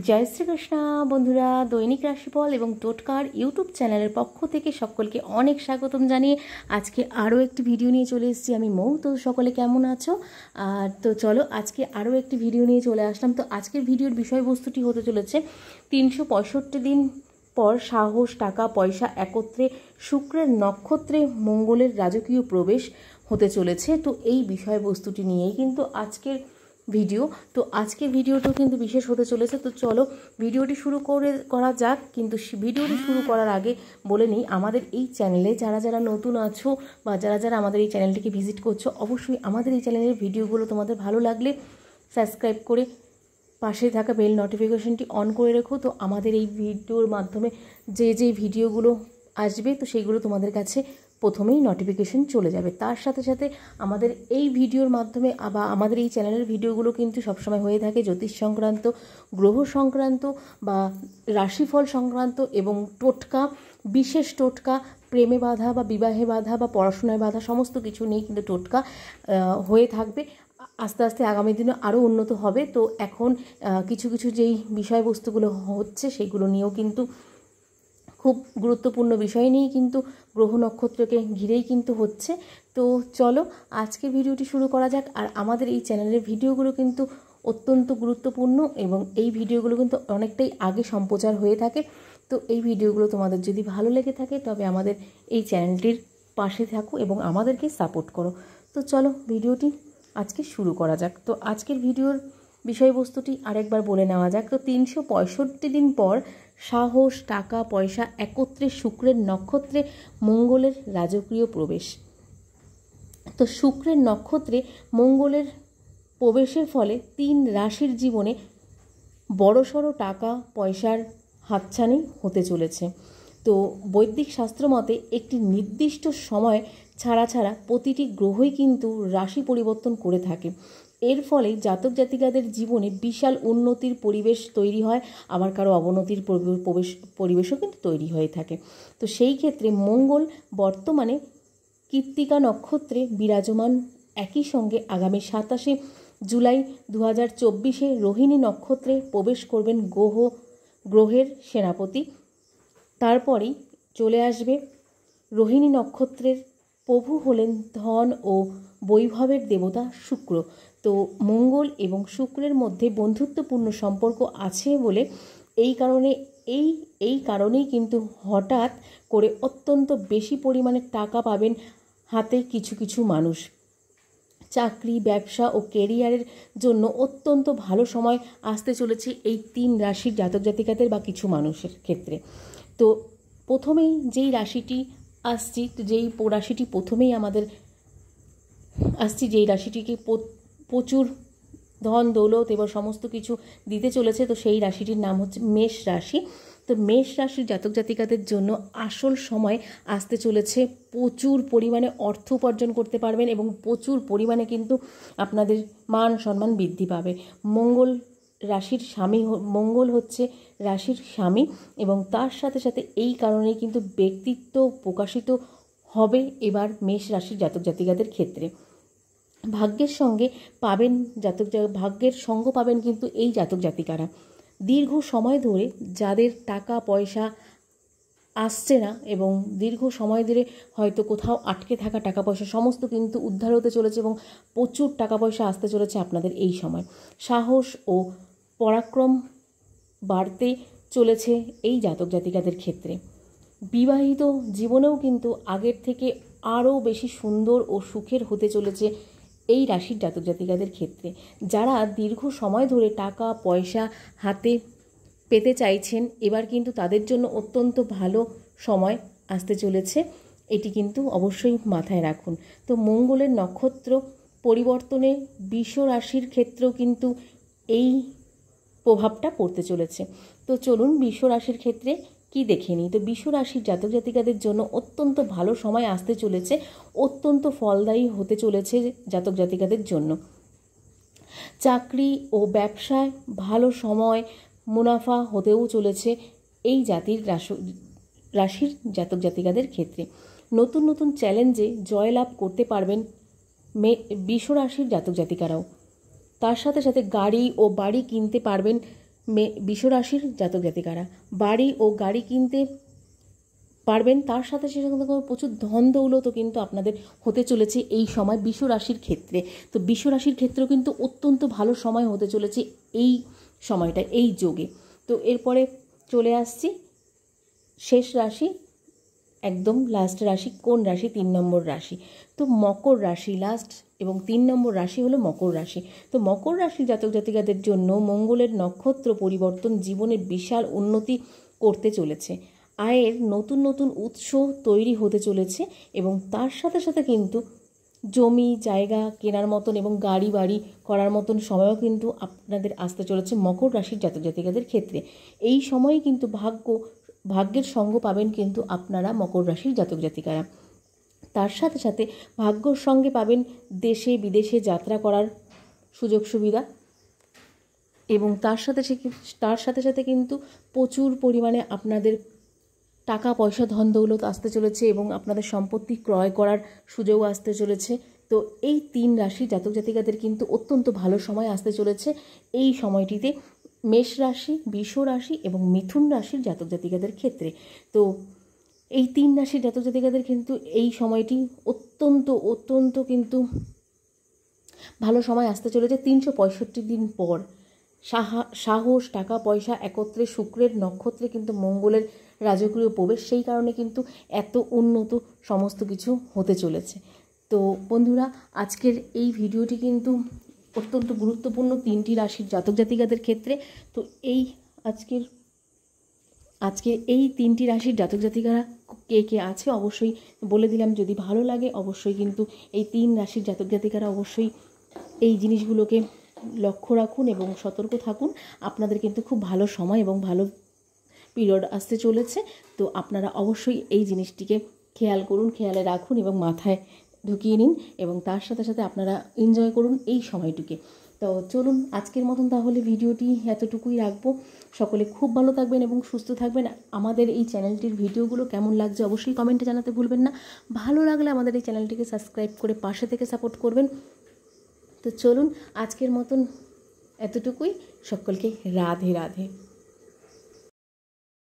জয় শ্রীকৃষ্ণ বন্ধুরা, দৈনিক রাশিফল এবং টোটকার ইউটিউব চ্যানেলের পক্ষ থেকে সকলকে অনেক স্বাগতম জানিয়ে আজকে আরও একটি ভিডিও নিয়ে চলে এসেছি। আমি মৌ। তো সকলে কেমন আছো? তো চলো আজকে আরও একটি ভিডিও নিয়ে চলে আসলাম। তো আজকের ভিডিওর বিষয়বস্তুটি হতে চলেছে 365 দিন পর সাহস, টাকা পয়সা একত্রে শুক্রের নক্ষত্রে মঙ্গলের রাজকীয় প্রবেশ হতে চলেছে। তো এই বিষয়বস্তুটি নিয়েই কিন্তু আজকের ভিডিও। তো আজকের ভিডিওটাও কিন্তু বিশেষ হতে চলেছে। তো চলো ভিডিওটি শুরু করা যাক। কিন্তু ভিডিওটি শুরু করার আগে বলে নিই, আমাদের এই চ্যানেলে যারা যারা নতুন আছো বা যারা যারা আমাদের এই চ্যানেলটিকে ভিজিট করছো, অবশ্যই আমাদের এই চ্যানেলের ভিডিওগুলো তোমাদের ভালো লাগলে সাবস্ক্রাইব করে পাশে থাকা বেল নোটিফিকেশনটি অন করে রেখো। তো আমাদের এই ভিডিওর মাধ্যমে যে ভিডিওগুলো আসবে তো সেইগুলো তোমাদের কাছে প্রথমেই নোটিফিকেশন চলে যাবে। তার সাথে সাথে আমাদের এই ভিডিওর মাধ্যমে বা আমাদের এই চ্যানেলের ভিডিওগুলো কিন্তু সবসময় হয়ে থাকে জ্যোতিষ সংক্রান্ত, গ্রহ সংক্রান্ত বা রাশিফল সংক্রান্ত এবং টোটকা, বিশেষ টোটকা, প্রেমে বাধা বা বিবাহে বাধা বা পড়াশোনায় বাধা সমস্ত কিছু নিয়ে কিন্তু টোটকা হয়ে থাকবে। আস্তে আস্তে আগামী দিনে আরও উন্নত হবে। তো এখন কিছু কিছু যেই বিষয়বস্তুগুলো হচ্ছে সেগুলো নিয়েও কিন্তু খুব গুরুত্বপূর্ণ বিষয় নিয়েই কিন্তু গ্রহ নক্ষত্রকে ঘিরেই কিন্তু হচ্ছে। তো চলো আজকের ভিডিওটি শুরু করা যাক। আর আমাদের এই চ্যানেলের ভিডিওগুলো কিন্তু অত্যন্ত গুরুত্বপূর্ণ এবং এই ভিডিওগুলো কিন্তু অনেকটাই আগে সম্প্রচার হয়ে থাকে। তো এই ভিডিওগুলো তোমাদের যদি ভালো লেগে থাকে তবে আমাদের এই চ্যানেলটির পাশে থাকো এবং আমাদেরকে সাপোর্ট করো। তো চলো ভিডিওটি আজকে শুরু করা যাক। তো আজকের ভিডিওর বিষয়বস্তুটি আরেকবার বলে নেওয়া যাক। তো 365 দিন পর সাহস, টাকা পয়সা একত্রে শুক্রের নক্ষত্রে মঙ্গলের রাজকীয় প্রবেশ। তো শুক্রের নক্ষত্রে মঙ্গলের প্রবেশের ফলে 3 রাশির জীবনে বড়সড় টাকা পয়সার হাতছানি হতে চলেছে। তো বৈদিক শাস্ত্র মতে একটি নির্দিষ্ট সময় ছাড়া প্রতিটি গ্রহই কিন্তু রাশি পরিবর্তন করে থাকে। এর ফলে জাতক জাতিকাদের জীবনে বিশাল উন্নতির পরিবেশ তৈরি হয়, আবার কারো অবনতির পরিবেশও কিন্তু তৈরি হয়ে থাকে। তো সেই ক্ষেত্রে মঙ্গল বর্তমানে কৃত্তিকা নক্ষত্রে বিরাজমান। একই সঙ্গে আগামী 27 জুলাই 2024 রোহিণী নক্ষত্রে প্রবেশ করবেন গ্রহের সেনাপতি। তারপরেই চলে আসবে রোহিণী নক্ষত্রের প্রভু হলেন ধন ও বৈভবের দেবতা শুক্র। তো মঙ্গল এবং শুক্রের মধ্যে বন্ধুত্বপূর্ণ সম্পর্ক আছে বলে এই কারণেই কিন্তু হঠাৎ করে অত্যন্ত বেশি পরিমাণে টাকা পাবেন হাতে কিছু কিছু মানুষ। চাকরি, ব্যবসা ও কেরিয়ারের জন্য অত্যন্ত ভালো সময় আসতে চলেছে এই 3 রাশির জাতক জাতিকাদের বা কিছু মানুষের ক্ষেত্রে। তো প্রথমেই যেই রাশিটি আসছি, যেই রাশিটি প্রথমেই আমাদের আসছি, যেই রাশিটিকে প্রচুর ধন দৌলত এবং সমস্ত কিছু দিতে চলেছে, তো সেই রাশিটির নাম হচ্ছে মেষ রাশি। তো মেষ রাশির জাতক জাতিকাদের জন্য আসল সময় আসতে চলেছে। প্রচুর পরিমাণে অর্থ উপার্জন করতে পারবেন এবং প্রচুর পরিমাণে কিন্তু আপনাদের মান সম্মান বৃদ্ধি পাবে। মঙ্গল হচ্ছে রাশির স্বামী এবং তার সাথে সাথে এই কারণেই কিন্তু ব্যক্তিত্ব প্রকাশিত হবে এবার মেষ রাশির জাতক জাতিকাদের ক্ষেত্রে। ভাগ্যের সঙ্গে পাবেন ভাগ্যের সঙ্গ পাবেন কিন্তু এই জাতক জাতিকারা। দীর্ঘ সময় ধরে যাদের টাকা পয়সা আসছে না এবং দীর্ঘ সময় ধরে হয়তো কোথাও আটকে থাকা টাকা পয়সা সমস্ত কিন্তু উদ্ধার হতে চলেছে এবং প্রচুর টাকা পয়সা আসতে চলেছে আপনাদের এই সময়। সাহস ও পরাক্রম বাড়তে চলেছে এই জাতক জাতিকাদের ক্ষেত্রে। বিবাহিত জীবনেও কিন্তু আগের থেকে আরও বেশি সুন্দর ও সুখের হতে চলেছে এই রাশির জাতক জাতিকাদের ক্ষেত্রে। যারা দীর্ঘ সময় ধরে টাকা পয়সা হাতে পেতে চাইছেন, এবার কিন্তু তাদের জন্য অত্যন্ত ভালো সময় আসতে চলেছে, এটি কিন্তু অবশ্যই মাথায় রাখুন। তো মঙ্গলের নক্ষত্র পরিবর্তনে বৃষ রাশির ক্ষেত্রেও কিন্তু এই প্রভাবটা পড়তে চলেছে। তো চলুন বৃষ রাশির ক্ষেত্রে কি দেখে নিই। তো বৃষ রাশির জাতক জাতিকাদের জন্য অত্যন্ত ভালো সময় আসতে চলেছে, অত্যন্ত ফলদায়ী হতে চলেছে জাতক জাতিকাদের জন্য। চাকরি ও ব্যবসায় ভালো সময়, মুনাফা হতেও চলেছে এই রাশির জাতক জাতিকাদের ক্ষেত্রে। নতুন নতুন চ্যালেঞ্জে জয়লাভ করতে পারবেন বৃষ রাশির জাতক জাতিকারাও। তার সাথে সাথে গাড়ি ও বাড়ি কিনতে পারবেন বৃষ রাশির জাতক জাতিকারা বাড়ি ও গাড়ি কিনতে পারবেন, তার সাথে সাথে প্রচুর ধন দৌলতও কিন্তু আপনাদের হতে চলেছে এই সময় বৃষ রাশির ক্ষেত্রে। তো বৃষ রাশির ক্ষেত্রেও কিন্তু অত্যন্ত ভালো সময় হতে চলেছে এই সময়টা, এই যোগে। তো এরপরে চলে আসছি শেষ রাশি, একদম লাস্ট রাশি। কোন রাশি? 3 নম্বর রাশি। তো মকর রাশি লাস্ট এবং 3 নম্বর রাশি হলো মকর রাশি। তো মকর রাশি জাতক জাতিকাদের জন্য মঙ্গলের নক্ষত্র পরিবর্তন জীবনে বিশাল উন্নতি করতে চলেছে। আয়ের নতুন নতুন উৎস তৈরি হতে চলেছে এবং তার সাথে সাথে কিন্তু জমি জায়গা কেনার মতন এবং গাড়ি বাড়ি করার মতন সময়ও কিন্তু আপনাদের আসতে চলেছে মকর রাশির জাতক জাতিকাদের ক্ষেত্রে। এই সময়ে কিন্তু ভাগ্যের সঙ্গ পাবেন কিন্তু আপনারা মকর রাশির জাতক জাতিকারা। তার সাথে সাথে ভাগ্যর সঙ্গে পাবেন দেশে বিদেশে যাত্রা করার সুযোগ সুবিধা এবং তার সাথে সাথে কিন্তু প্রচুর পরিমাণে আপনাদের টাকা পয়সা ধন দৌলত আসতে চলেছে এবং আপনাদের সম্পত্তি ক্রয় করার সুযোগ আসতে চলেছে। তো এই 3 রাশির জাতক জাতিকাদের কিন্তু অত্যন্ত ভালো সময় আসতে চলেছে এই সময়টিতে মেষ রাশি, বৃষ রাশি এবং মিথুন রাশির জাতক জাতিকাদের ক্ষেত্রে। তো এই 3 রাশির জাতক জাতিকাদের কিন্তু এই সময়টি অত্যন্ত কিন্তু ভালো সময় আসতে চলেছে 365 দিন পর। সাহস টাকা পয়সা একত্রে শুক্রের নক্ষত্রে কিন্তু মঙ্গলের রাজকীয় প্রবেশ, সেই কারণে কিন্তু এত উন্নত সমস্ত কিছু হতে চলেছে। তো বন্ধুরা, আজকের এই ভিডিওটি কিন্তু অত্যন্ত গুরুত্বপূর্ণ 3টি রাশির জাতক জাতিকাদের ক্ষেত্রে। তো এই আজকের এই 3টি রাশির জাতক জাতিকারা কে কে আছে অবশ্যই বলে দিলাম। যদি ভালো লাগে অবশ্যই কিন্তু এই 3 রাশির জাতক জাতিকারা অবশ্যই এই জিনিসগুলোকে লক্ষ্য রাখুন এবং সতর্ক থাকুন। আপনাদের কিন্তু খুব ভালো সময় এবং ভালো পিরিয়ড আসতে চলেছে। তো আপনারা অবশ্যই এই জিনিসটিকে খেয়াল করুন, খেয়ালে রাখুন এবং মাথায় ঢুকিয়ে নিন এবং তার সাথে সাথে আপনারা এনজয় করুন এই সময়টিকে। তো চলুন আজকের মতন তাহলে ভিডিওটি এতটুকুই রাখবো। সকলে খুব ভালো থাকবেন এবং সুস্থ থাকবেন। আমাদের এই চ্যানেলটির ভিডিওগুলো কেমন লাগছে অবশ্যই কমেন্টে জানাতে ভুলবেন না। ভালো লাগলে আমাদের এই চ্যানেলটিকে সাবস্ক্রাইব করে পাশে থেকে সাপোর্ট করবেন। তো চলুন আজকের মতন এতটুকুই। সকলকে রাধে রাধে।